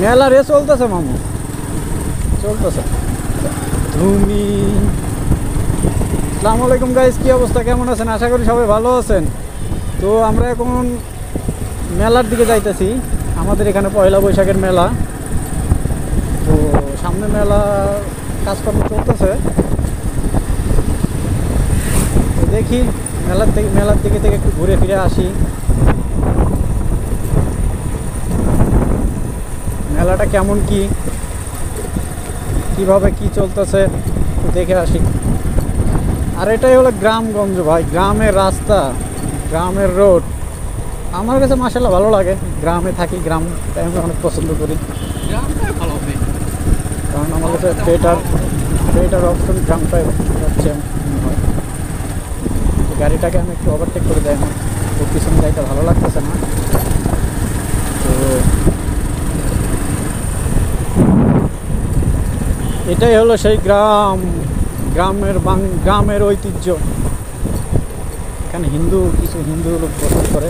মেলা রে চলতেছে মামু, চলতেছে। তুমি আসসালামু আলাইকুম গাইস, কি অবস্থা, কেমন আছেন? আশা করি সবাই ভালো আছেন। তো আমরা এখন মেলার দিকে যাইতেছি। আমাদের এখানে পয়লা বৈশাখের মেলা। তো সামনে মেলা কাজকর্ম চলতেছে। তো দেখি মেলার দিকে থেকে একটু ঘুরে ফিরে আসি। মেলাটা কেমন কিভাবে কি চলতেছে দেখে আসি। আর এটাই হলো গ্রামগঞ্জ ভাই, গ্রামের রাস্তা, গ্রামের রোড। আমার কাছে মাশাআল্লাহ ভালো লাগে, গ্রামে থাকি, গ্রামটা আমি অনেক পছন্দ করি। কারণ আমার কাছে বেটার অপশন গ্রামটাই হচ্ছে মনে হয়। গাড়িটাকে আমি একটু ওভারটেক করে দেয় না, ওর পিছনে যাইতে ভালো লাগতেছে না। তো এটাই হলো সেই গ্রামের ঐতিহ্য। এখানে কিছু হিন্দু লোক বসবাস করে,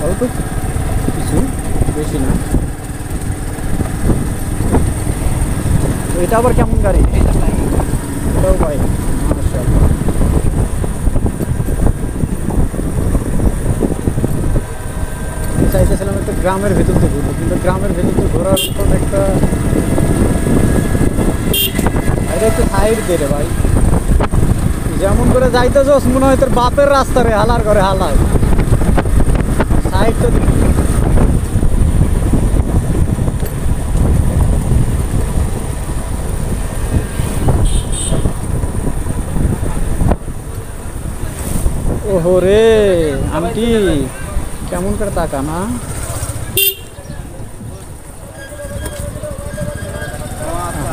অল্প কিছু, বেশি না। তো এটা আবার কেমন গাড়ি? এটাও ভাই মাশাআল্লাহ। চাইতেছিলাম একটু গ্রামের ভেতর থেকে ঘুরবো, কিন্তু গ্রামের ভেতর থেকে ঘোরার পর একটা একটু সাইড দে রে ভাই। যেমন করে যাইতেছস মনে হয় তোর বাপের রাস্তা রে, হালার করে হালায় সাইড তো। ওহো রে আন্টি, কেমন করে তাকা না।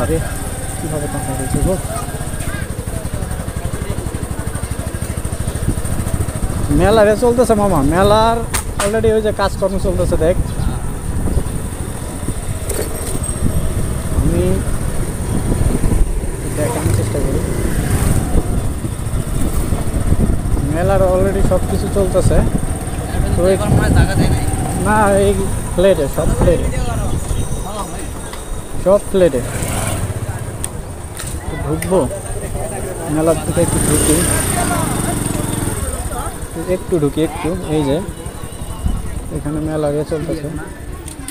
আরে কিভাবে তাকা হয়েছে গো। মেলা রে চলতেছে মামা, মেলার অলরেডি ওই যে কাজকর্ম চলতেছে। দেখ আমি দেখানোর চেষ্টা করি। মেলার অলরেডি সব কিছু চলতেছে। তো না, এই প্লেটে সব প্লেটে ঢুকবো মেলার দিকে, একটু ঢুকি একটু। এই যে এখানে মেলা চলতেছে।